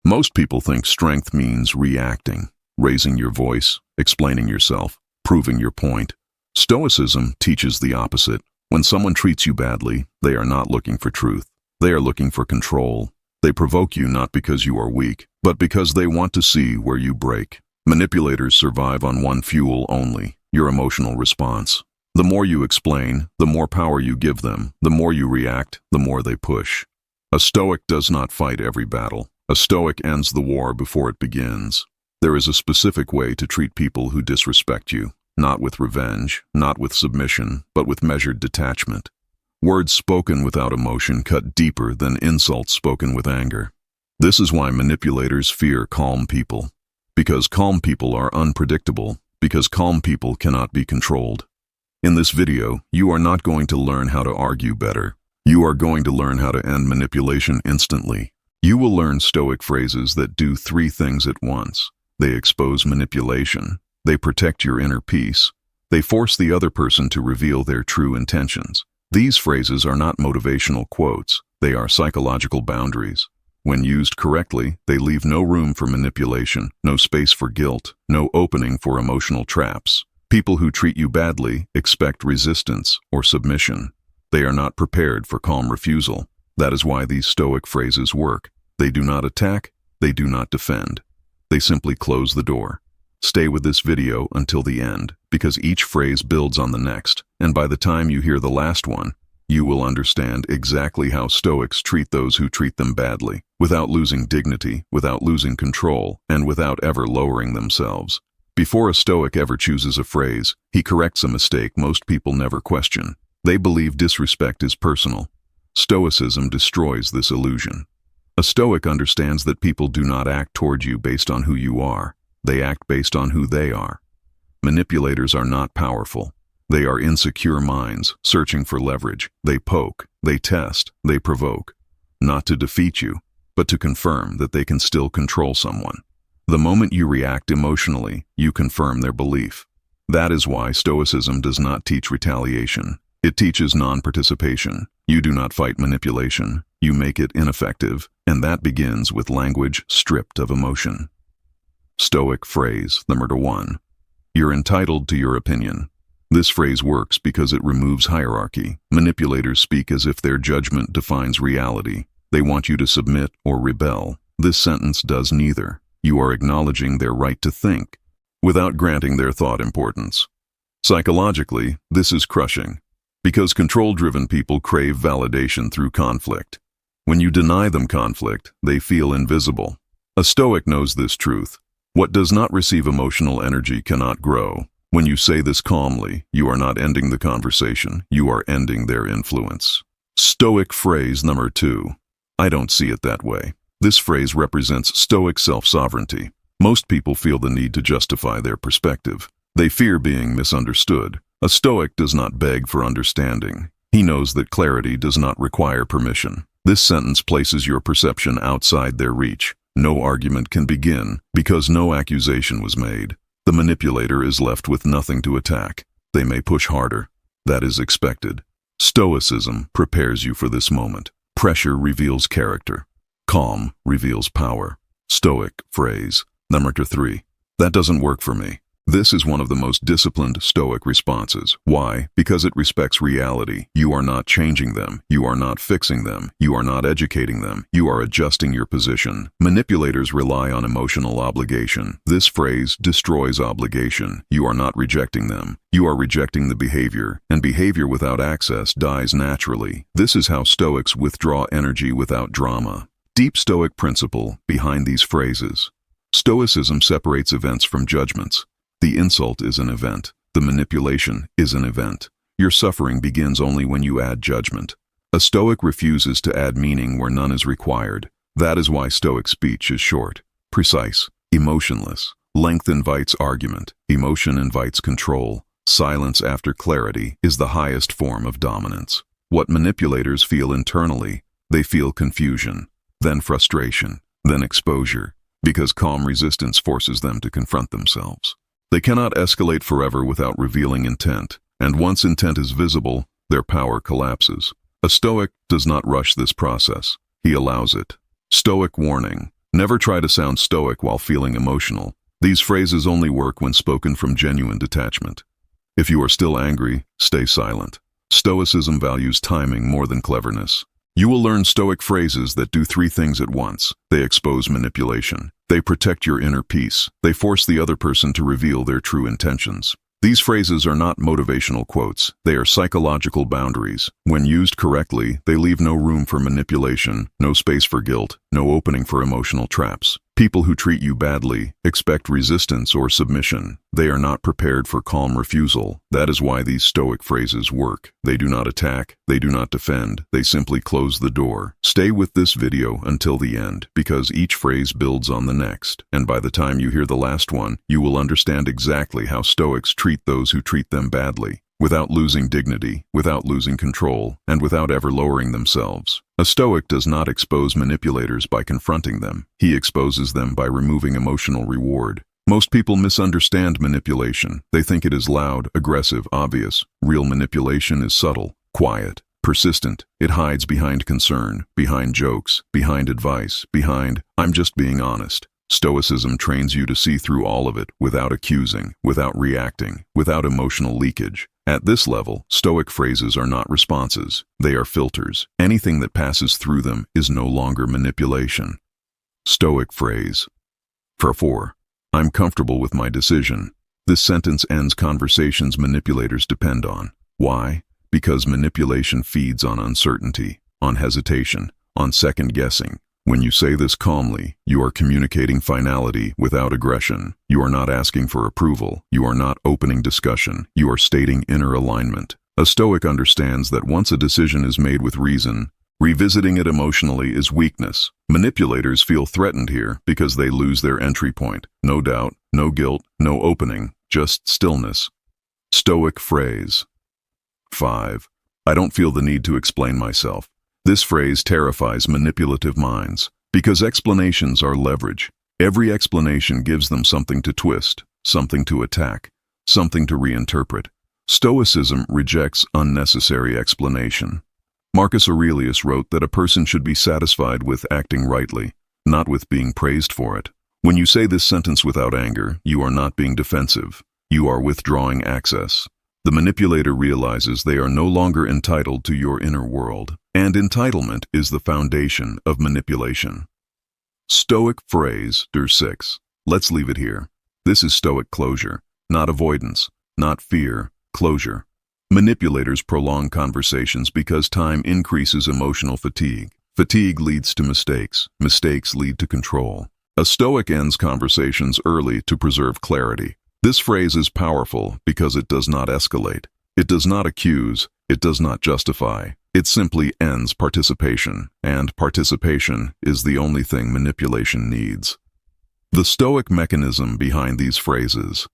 Most people think strength means reacting, raising your voice, explaining yourself, proving your point. Stoicism teaches the opposite. When someone treats you badly, they are not looking for truth. They are looking for control. They provoke you not because you are weak, but because they want to see where you break. Manipulators survive on one fuel only: your emotional response. The more you explain, the more power you give them. The more you react, the more they push. A Stoic does not fight every battle. A Stoic ends the war before it begins. There is a specific way to treat people who disrespect you, not with revenge, not with submission, but with measured detachment. Words spoken without emotion cut deeper than insults spoken with anger. This is why manipulators fear calm people. Because calm people are unpredictable. Because calm people cannot be controlled. In this video, you are not going to learn how to argue better. You are going to learn how to end manipulation instantly. You will learn Stoic phrases that do three things at once. They expose manipulation. They protect your inner peace. They force the other person to reveal their true intentions. These phrases are not motivational quotes. They are psychological boundaries. When used correctly, they leave no room for manipulation, no space for guilt, no opening for emotional traps. People who treat you badly expect resistance or submission. They are not prepared for calm refusal. That is why these Stoic phrases work. They do not attack. They do not defend. They simply close the door. Stay with this video until the end, because each phrase builds on the next, and by the time you hear the last one, you will understand exactly how Stoics treat those who treat them badly, without losing dignity, without losing control, and without ever lowering themselves. Before a Stoic ever chooses a phrase, he corrects a mistake most people never question. They believe disrespect is personal. Stoicism destroys this illusion. A Stoic understands that people do not act toward you based on who you are. They act based on who they are. Manipulators are not powerful. They are insecure minds, searching for leverage. They poke, they test, they provoke. Not to defeat you, but to confirm that they can still control someone. The moment you react emotionally, you confirm their belief. That is why Stoicism does not teach retaliation. It teaches non-participation. You do not fight manipulation. You make it ineffective, and that begins with language stripped of emotion. Stoic phrase number 1. You're entitled to your opinion. This phrase works because it removes hierarchy. Manipulators speak as if their judgment defines reality. They want you to submit or rebel. This sentence does neither. You are acknowledging their right to think, without granting their thought importance. Psychologically, this is crushing, because control-driven people crave validation through conflict. When you deny them conflict, they feel invisible. A Stoic knows this truth. What does not receive emotional energy cannot grow. When you say this calmly, you are not ending the conversation, you are ending their influence. Stoic phrase number 2. I don't see it that way. This phrase represents Stoic self-sovereignty. Most people feel the need to justify their perspective. They fear being misunderstood. A Stoic does not beg for understanding. He knows that clarity does not require permission. This sentence places your perception outside their reach. No argument can begin because no accusation was made. The manipulator is left with nothing to attack. They may push harder. That is expected. Stoicism prepares you for this moment. Pressure reveals character. Calm reveals power. Stoic phrase number 3. That doesn't work for me. This is one of the most disciplined Stoic responses. Why? Because it respects reality. You are not changing them. You are not fixing them. You are not educating them. You are adjusting your position. Manipulators rely on emotional obligation. This phrase destroys obligation. You are not rejecting them. You are rejecting the behavior, and behavior without access dies naturally. This is how Stoics withdraw energy without drama. Deep Stoic principle behind these phrases. Stoicism separates events from judgments. The insult is an event. The manipulation is an event. Your suffering begins only when you add judgment. A Stoic refuses to add meaning where none is required. That is why Stoic speech is short, precise, emotionless. Length invites argument. Emotion invites control. Silence after clarity is the highest form of dominance. What manipulators feel internally, they feel confusion, then frustration, then exposure, because calm resistance forces them to confront themselves. They cannot escalate forever without revealing intent, and once intent is visible, their power collapses. A Stoic does not rush this process. He allows it. Stoic warning: Never try to sound stoic while feeling emotional. These phrases only work when spoken from genuine detachment. If you are still angry, stay silent. Stoicism values timing more than cleverness. You will learn Stoic phrases that do three things at once. They expose manipulation. They protect your inner peace. They force the other person to reveal their true intentions. These phrases are not motivational quotes. They are psychological boundaries. When used correctly, they leave no room for manipulation, no space for guilt, no opening for emotional traps. People who treat you badly expect resistance or submission. They are not prepared for calm refusal. That is why these Stoic phrases work. They do not attack. They do not defend. They simply close the door. Stay with this video until the end, because each phrase builds on the next. And by the time you hear the last one, you will understand exactly how Stoics treat those who treat them badly, without losing dignity, without losing control, and without ever lowering themselves. A Stoic does not expose manipulators by confronting them. He exposes them by removing emotional reward. Most people misunderstand manipulation. They think it is loud, aggressive, obvious. Real manipulation is subtle, quiet, persistent. It hides behind concern, behind jokes, behind advice, behind, "I'm just being honest." Stoicism trains you to see through all of it without accusing, without reacting, without emotional leakage. At this level, Stoic phrases are not responses. They are filters. Anything that passes through them is no longer manipulation. Stoic phrase. 4. I'm comfortable with my decision. This sentence ends conversations manipulators depend on. Why? Because manipulation feeds on uncertainty, on hesitation, on second guessing. When you say this calmly, you are communicating finality without aggression. You are not asking for approval. You are not opening discussion. You are stating inner alignment. A Stoic understands that once a decision is made with reason, revisiting it emotionally is weakness. Manipulators feel threatened here because they lose their entry point. No doubt, no guilt, no opening, just stillness. Stoic phrase. 5. I don't feel the need to explain myself. This phrase terrifies manipulative minds, because explanations are leverage. Every explanation gives them something to twist, something to attack, something to reinterpret. Stoicism rejects unnecessary explanation. Marcus Aurelius wrote that a person should be satisfied with acting rightly, not with being praised for it. When you say this sentence without anger, you are not being defensive. You are withdrawing access. The manipulator realizes they are no longer entitled to your inner world, and entitlement is the foundation of manipulation. Stoic phrase, 6. Let's leave it here. This is Stoic closure, not avoidance, not fear, closure. Manipulators prolong conversations because time increases emotional fatigue. Fatigue leads to mistakes. Mistakes lead to control. A Stoic ends conversations early to preserve clarity. This phrase is powerful because it does not escalate. It does not accuse. It does not justify. It simply ends participation, and participation is the only thing manipulation needs. The Stoic mechanism behind these phrases.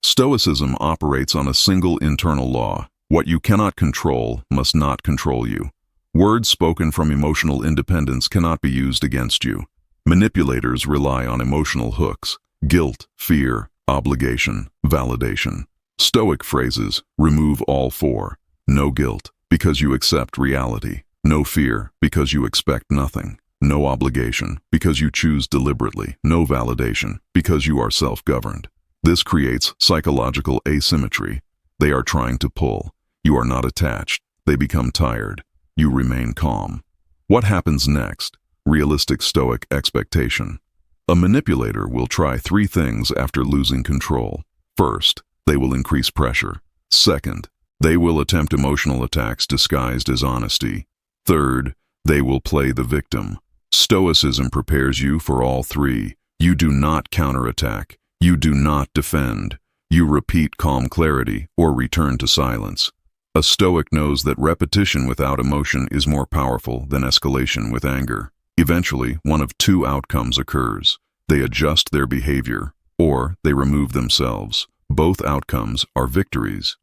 Stoicism operates on a single internal law. What you cannot control must not control you. Words spoken from emotional independence cannot be used against you. Manipulators rely on emotional hooks: guilt, fear, obligation, validation. Stoic phrases remove all four. No guilt, because you accept reality. No fear, because you expect nothing. No obligation, because you choose deliberately. No validation, because you are self-governed. This creates psychological asymmetry. They are trying to pull. You are not attached. They become tired. You remain calm. What happens next? Realistic Stoic expectation. A manipulator will try three things after losing control. First, they will increase pressure. Second, they will attempt emotional attacks disguised as honesty. Third, they will play the victim. Stoicism prepares you for all three. You do not counterattack. You do not defend. You repeat calm clarity or return to silence. A Stoic knows that repetition without emotion is more powerful than escalation with anger. Eventually, one of two outcomes occurs. They adjust their behavior, or they remove themselves. Both outcomes are victories.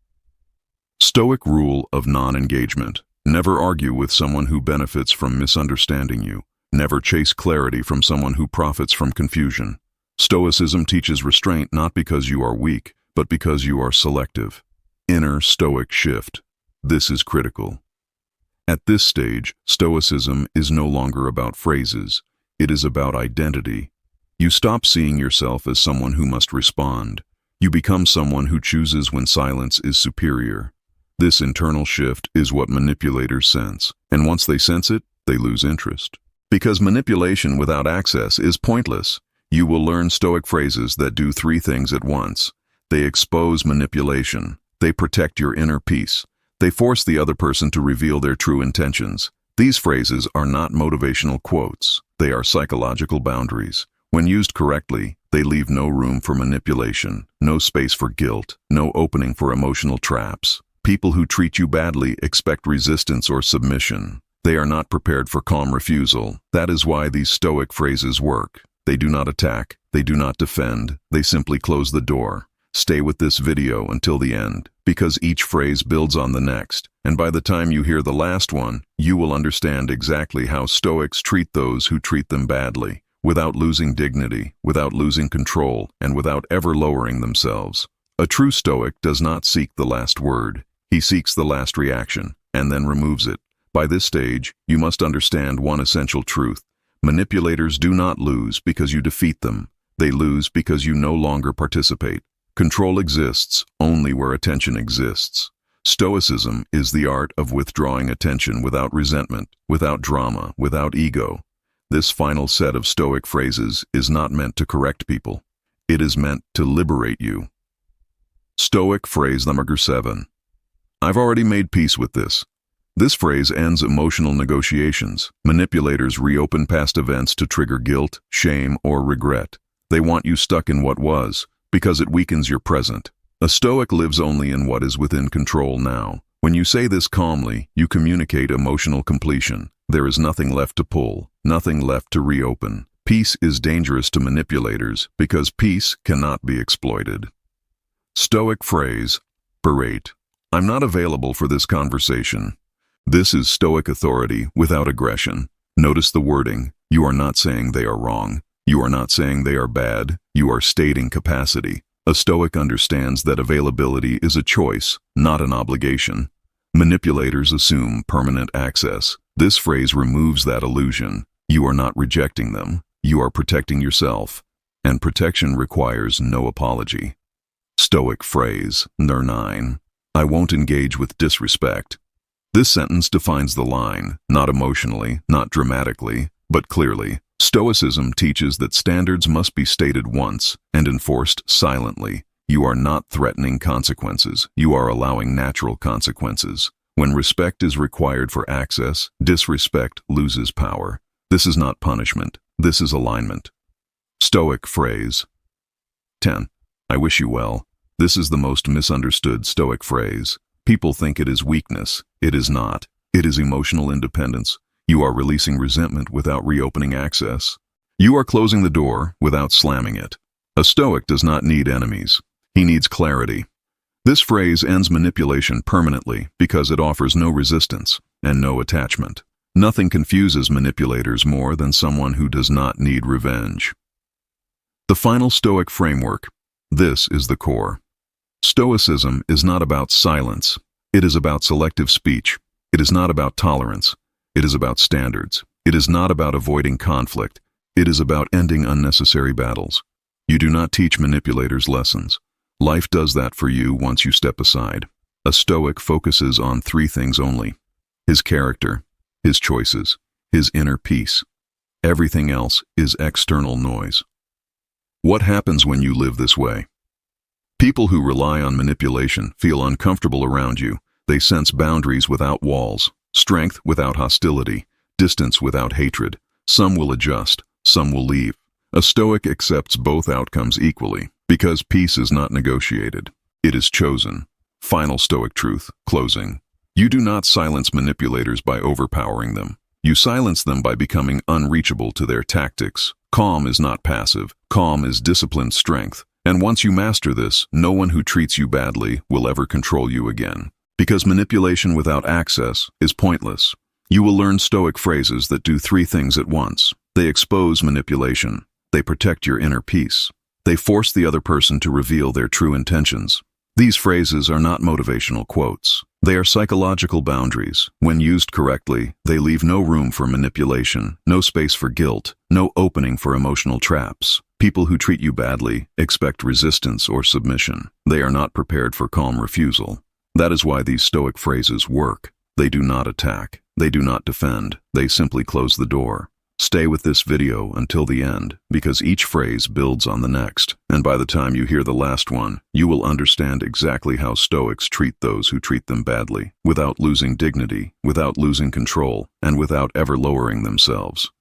Stoic rule of non-engagement. Never argue with someone who benefits from misunderstanding you. Never chase clarity from someone who profits from confusion. Stoicism teaches restraint not because you are weak, but because you are selective. Inner Stoic shift. This is critical. At this stage, Stoicism is no longer about phrases. It is about identity. You stop seeing yourself as someone who must respond. You become someone who chooses when silence is superior. This internal shift is what manipulators sense, and once they sense it, they lose interest. Because manipulation without access is pointless, you will learn Stoic phrases that do three things at once. They expose manipulation. They protect your inner peace. They force the other person to reveal their true intentions. These phrases are not motivational quotes. They are psychological boundaries. When used correctly, they leave no room for manipulation, no space for guilt, no opening for emotional traps. People who treat you badly expect resistance or submission. They are not prepared for calm refusal. That is why these Stoic phrases work. They do not attack. They do not defend. They simply close the door. Stay with this video until the end, because each phrase builds on the next, and by the time you hear the last one, you will understand exactly how Stoics treat those who treat them badly, without losing dignity, without losing control, and without ever lowering themselves. A true Stoic does not seek the last word. He seeks the last reaction, and then removes it. By this stage, you must understand one essential truth. Manipulators do not lose because you defeat them. They lose because you no longer participate. Control exists only where attention exists. Stoicism is the art of withdrawing attention without resentment, without drama, without ego. This final set of Stoic phrases is not meant to correct people. It is meant to liberate you. Stoic phrase number 7. I've already made peace with this. This phrase ends emotional negotiations. Manipulators reopen past events to trigger guilt, shame, or regret. They want you stuck in what was, because it weakens your present. A Stoic lives only in what is within control now. When you say this calmly, you communicate emotional completion. There is nothing left to pull, nothing left to reopen. Peace is dangerous to manipulators because peace cannot be exploited. Stoic phrase, berate. I'm not available for this conversation. This is Stoic authority without aggression. Notice the wording. You are not saying they are wrong. You are not saying they are bad. You are stating capacity. A Stoic understands that availability is a choice, not an obligation. Manipulators assume permanent access. This phrase removes that illusion. You are not rejecting them. You are protecting yourself. And protection requires no apology. Stoic phrase, number 9. I won't engage with disrespect. This sentence defines the line, not emotionally, not dramatically, but clearly. Stoicism teaches that standards must be stated once and enforced silently. You are not threatening consequences. You are allowing natural consequences. When respect is required for access, disrespect loses power. This is not punishment. This is alignment. Stoic phrase. 10. I wish you well. This is the most misunderstood Stoic phrase. People think it is weakness. It is not. It is emotional independence. You are releasing resentment without reopening access. You are closing the door without slamming it. A Stoic does not need enemies. He needs clarity. This phrase ends manipulation permanently because it offers no resistance and no attachment. Nothing confuses manipulators more than someone who does not need revenge. The final Stoic framework. This is the core. Stoicism is not about silence. It is about selective speech. It is not about tolerance. It is about standards. It is not about avoiding conflict. It is about ending unnecessary battles. You do not teach manipulators lessons. Life does that for you once you step aside. A Stoic focuses on 3 things only: his character, his choices, his inner peace. Everything else is external noise. What happens when you live this way? People who rely on manipulation feel uncomfortable around you. They sense boundaries without walls, strength without hostility, distance without hatred. Some will adjust, some will leave. A Stoic accepts both outcomes equally, because peace is not negotiated. It is chosen. Final Stoic truth, closing. You do not silence manipulators by overpowering them. You silence them by becoming unreachable to their tactics. Calm is not passive. Calm is disciplined strength. And once you master this, no one who treats you badly will ever control you again. Because manipulation without access is pointless. You will learn Stoic phrases that do 3 things at once. They expose manipulation. They protect your inner peace. They force the other person to reveal their true intentions. These phrases are not motivational quotes. They are psychological boundaries. When used correctly, they leave no room for manipulation, no space for guilt, no opening for emotional traps. People who treat you badly expect resistance or submission. They are not prepared for calm refusal. That is why these Stoic phrases work. They do not attack. They do not defend. They simply close the door. Stay with this video until the end, because each phrase builds on the next, and by the time you hear the last one, you will understand exactly how Stoics treat those who treat them badly, without losing dignity, without losing control, and without ever lowering themselves.